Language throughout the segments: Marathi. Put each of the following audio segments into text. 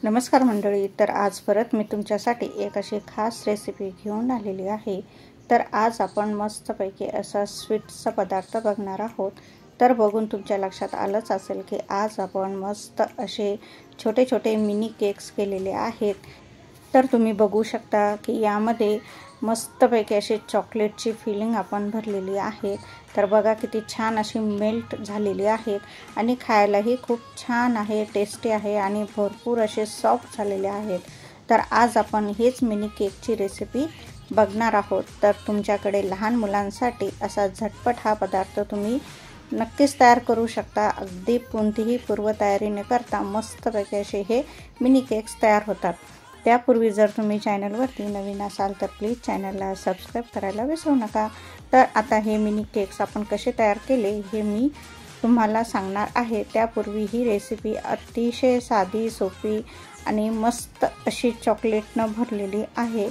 नमस्कार मंडळी। तर आज परत मी तुमच्यासाठी एक अशी खास रेसिपी घेऊन आलेली आहे। तर आज आपण मस्तपैकी असा स्वीटचा पदार्थ बघणार आहोत। तर बघून तुमच्या लक्षात आलंच असेल की आज आपण मस्त असे छोटे छोटे मिनी केक्स केलेले आहेत। तर तुम्ही बघू शकता की यामध्ये मस्तपैकी अशी चॉकलेटची फिलिंग आपण भरलेली आहे। तर बघा किती छान अशी मेल्ट झालेली आहेत आणि खायलाही खूप छान आहे, टेस्टी आहे आणि भरपूर असे सॉफ्ट झालेले आहेत। तर आज आपण हेच मिनी केकची रेसिपी बघणार आहोत। तर तुमच्याकडे लहान मुलांसाठी असा झटपट हा पदार्थ तुम्ही नक्कीच तयार करू शकता। अगदी कोणतीही पूर्वतयारी न करता मस्तपैकी असे हे मिनी केक्स तयार होतात। त्यापूर्वी जर तुम्ही चॅनलवरती नवीन असाल तर प्लीज चॅनलला सबस्क्राइब करायला विसरू नका। तर आता हे मिनी केक्स आपण कसे तयार केले हे मी तुम्हाला सांगणार आहे। त्यापूर्वी ही रेसिपी अतिशय साधी, सोपी आणि मस्त अशी चॉकलेटनं भरलेली आहे।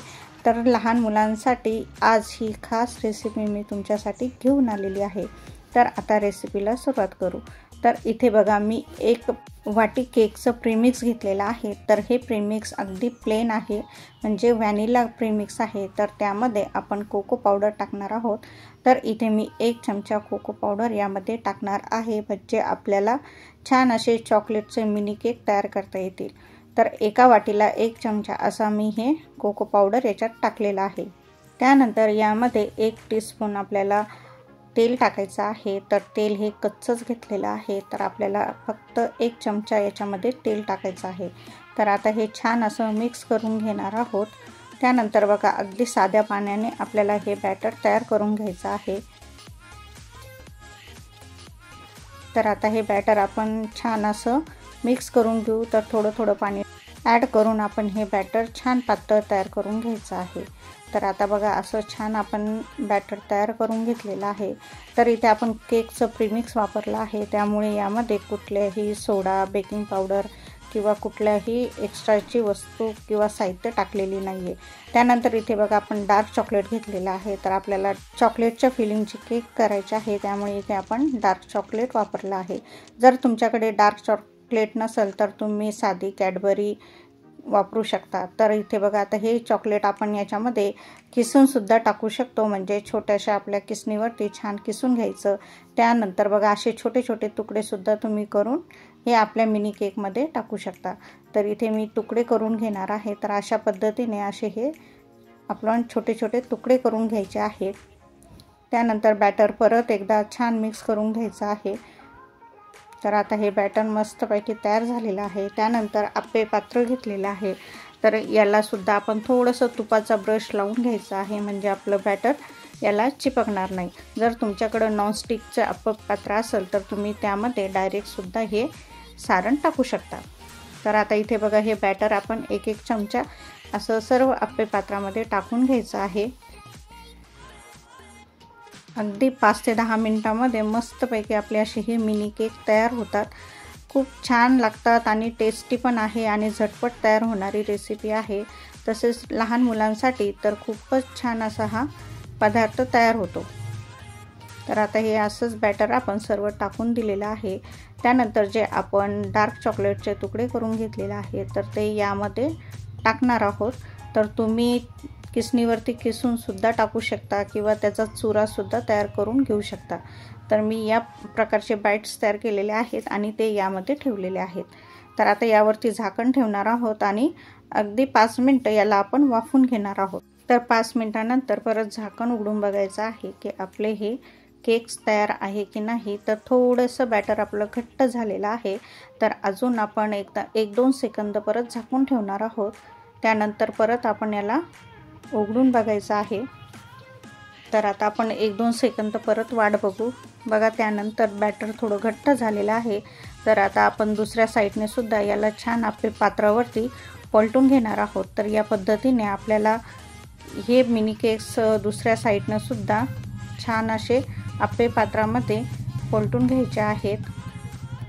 तर लहान मुलांसाठी आज ही खास रेसिपी मी तुमच्यासाठी घेऊन आलेली आहे। तर आता रेसिपीला सुरुवात करू। तर इथे बघा मी एक वाटी केकचं प्रीमिक्स घेतलेलं आहे। तर हे प्रीमिक्स अगदी प्लेन आहे, म्हणजे व्हॅनिला प्रीमिक्स आहे। तर त्यामध्ये आपण कोको पावडर टाकणार आहोत। तर इथे मी 1 चमचा कोको पावडर यामध्ये टाकणार आहे, म्हणजे आपल्याला छान असे चॉकलेटचे मिनी केक तयार करता येतील। तर एका वाटीला 1 चमचा असा मी हे कोको पावडर याच्यात टाकलेला आहे। त्यानंतर यामध्ये 1 टीस्पून आपल्याला तेल टाकायचं आहे। तर तेल हे कच्चंच घेतलेलं आहे। तर आपल्याला फक्त 1 चमचा याच्यामध्ये तेल टाकायचं आहे। तर आता हे छान असं मिक्स करून घेणार आहोत। त्यानंतर बघा अगदी साध्या पाण्याने आपल्याला हे बॅटर तयार करून घ्यायचं आहे। तर आता हे बॅटर आपण छान असं मिक्स करून घेऊ। तर थोडं थोडं पाणी ॲड करून आपण हे बॅटर छान पातळ तयार करून घ्यायचं आहे। तर आता बघा असं छान आपण बॅटर तयार करून घेतलेलं आहे। तर इथे आपण केकचं प्रीमिक्स वापरलं आहे, त्यामुळे यामध्ये कुठल्याही सोडा, बेकिंग पावडर किंवा कुठल्याही एक्स्ट्राची वस्तू किंवा साहित्य टाकलेली नाही आहे। त्यानंतर इथे बघा आपण डार्क चॉकलेट घेतलेलं आहे। तर आपल्याला चॉकलेटच्या फिलिंगची केक करायची आहे, त्यामुळे इथे आपण डार्क चॉकलेट वापरलं आहे। जर तुमच्याकडे डार्क चॉकलेट नसेल तर तुम्ही साधी कॅडबरी वापरू शकता। तर इथे बघा आता हे चॉकलेट आपण याच्यामध्ये किसून सुद्धा टाकू शकतो, म्हणजे छोट्याशा आपल्या किसणीवरती छान किसून घ्यायचं। त्यानंतर बघा असे छोटे छोटे तुकडे सुद्धा तुम्ही करून हे आपल्या मिनी केकमध्ये टाकू शकता। तर इथे मी तुकडे करून घेणार आहे। तर अशा पद्धतीने असे हे आपण छोटे छोटे तुकडे करून घ्यायचे आहेत। त्यानंतर बॅटर परत एकदा छान मिक्स करून घ्यायचं आहे। तर आता हे बॅटर मस्तपैकी तयार झालेलं आहे। त्यानंतर आप्पे पात्र घेतलेलं आहे। तर याला सुद्धा आपण थोडंसं तुपाचा ब्रश लावून घ्यायचा आहे, म्हणजे आपलं बॅटर याला चिपकणार नाही। जर तुमच्याकडं नॉनस्टिकचं आप्पे पात्र असेल तर तुम्ही त्यामध्ये डायरेक्ट सुद्धा हे सारण टाकू शकता। तर आता इथे बघा हे बॅटर आपण 1-1 चमचा असं सर्व आप्पे पात्रामध्ये टाकून घ्यायचं आहे। अगदी 5 ते 10 मिनिटांमध्ये मस्तपैकी आपले असे हे मिनी केक तयार होतात। खूप छान लागतात आणि टेस्टी पण आहे आणि झटपट तयार होणारी रेसिपी आहे। तसेच लहान मुलांसाठी तर खूपच छान असा हा पदार्थ तयार होतो। तर आता हे असंच बॅटर आपण सर्व टाकून दिलेलं आहे। त्यानंतर जे आपण डार्क चॉकलेटचे तुकडे करून घेतलेले आहे तर ते यामध्ये टाकणार आहोत। तर तुम्ही किसणीवरती किसून सुद्धा टाकू शकता किंवा त्याचा चुरा सुद्धा तयार करून घेऊ शकता। तर मी या प्रकारचे बाईट्स तयार केलेले आहेत आणि ते यामध्ये ठेवलेले आहेत। तर आता यावरती झाकण ठेवणार आहोत आणि अगदी 5 मिनिटं याला आपण वाफवून घेणार आहोत। तर 5 मिनिटांनंतर परत झाकण उघडून बघायचं आहे की आपले हे केक्स तयार आहे की नाही। तर थोडंसं बॅटर आपलं घट्ट झालेलं आहे। तर अजून आपण एकदा 1-2 सेकंद परत झाकून ठेवणार आहोत। त्यानंतर परत आपण याला उघडून बघायचं आहे। तर आता आपण 1-2 सेकंद परत वाट बघू। बघा त्यानंतर बॅटर थोडं घट्ट झालेलं आहे। तर आता आपण दुसऱ्या साईडने सुद्धा याला छान आपले पात्रावरती पलटून घेणार आहोत। तर या पद्धतीने आपल्याला हे मिनी केक्स दुसऱ्या साईडनं सुद्धा छान असे आप्पे पात्रामध्ये पलटून घ्यायचे आहेत।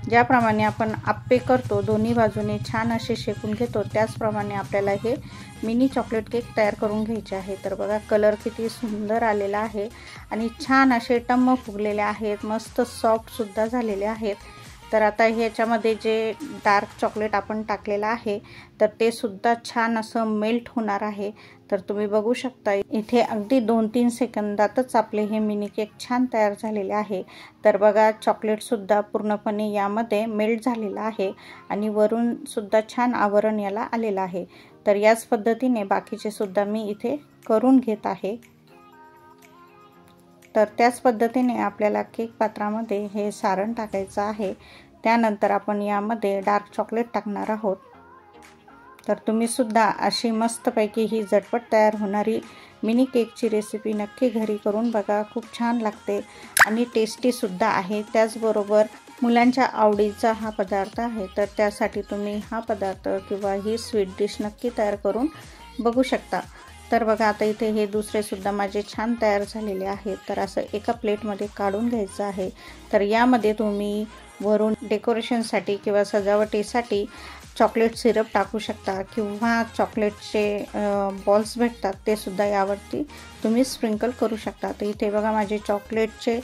ज्याप्रमाणे आपण आप्पे करतो, दोन्ही बाजूने छान असे शेकून घेतो, त्याचप्रमाणे आपल्याला हे मिनी चॉकलेट केक तयार करून घ्यायचे आहे। तर बघा कलर किती सुंदर आलेला आहे आणि छान असे टम्म फुगलेले आहेत, मस्त सॉफ्ट सुद्धा झालेले आहेत तर आता ह्याच्यामध्ये जे डार्क चॉकलेट आपण टाकलेलं आहे तर ते सुद्धा छान असं मेल्ट होणार आहे। तर तुम्ही बघू शकता इथे अगदी 2-3 सेकंदातच आपले हे मिनी केक छान तयार झालेले आहे। तर बघा चॉकलेट सुद्धा पूर्णपणे यामध्ये मेल्ट झालेला आहे आणि वरून सुद्धा छान आवरण याला आलेलं आहे। तर याच पद्धतीने बाकीचे सुद्धा मी इथे करून घेत आहे। तर त्याच पद्धतीने आपल्याला केक पात्रामध्ये हे सारण टाकायचं आहे। त्यानंतर आपण यामध्ये डार्क चॉकलेट टाकणार आहोत। तर तुम्ही सुद्धा अशी मस्तपैकी ही झटपट तयार होणारी मिनी केकची रेसिपी नक्की घरी करून बघा। खूप छान लागते आणि टेस्टी सुद्धा आहे। त्याचबरोबर मुलांच्या आवडीचा हा पदार्थ आहे। तर त्यासाठी तुम्ही हा पदार्थ किंवा ही स्वीट डिश नक्की तयार करून बघू शकता। तर बघा आता इथे हे दुसरे सुद्धा माझे छान तयार झालेले आहेत। तर असं एका प्लेटमध्ये काढून घ्यायचं आहे। तर यामध्ये तुम्ही वरून डेकोरेशनसाठी किंवा सजावटीसाठी चॉकलेट सिरप टाकू शकता किंवा चॉकलेटचे बॉल्स भेटतात ते सुद्धा यावरती तुम्ही स्प्रिंकल करू शकता। तर इथे बघा माझे चॉकलेटचे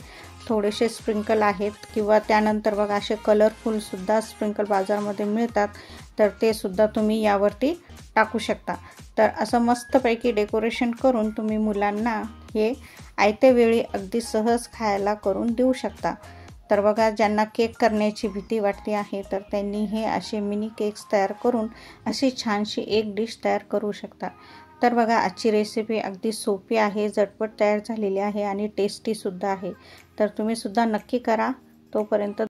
थोडेसे स्प्रिंकल आहेत किंवा त्यानंतर बघा असे कलरफुल सुद्धा स्प्रिंकल बाजारामध्ये मिळतात तर ते सुद्धा तुम्ही यावरती टाकू शकता। तर असं मस्तपैकी डेकोरेशन करून तुम्ही मुलांना हे आयत्या वेळी अगदी सहज खायला करून देऊ शकता। तर बघा ज्यांना केक करण्याची भीती वाटते आहे तर त्यांनी हे असे मिनी केक्स तयार करून अशी छानशी एक डिश तयार करू शकता। तर बघा आजची रेसिपी अगदी सोपी आहे, झटपट तयार झालेली आहे आणि टेस्टी सुद्धा आहे। तर तुम्ही सुद्धा नक्की करा। तोपर्यंत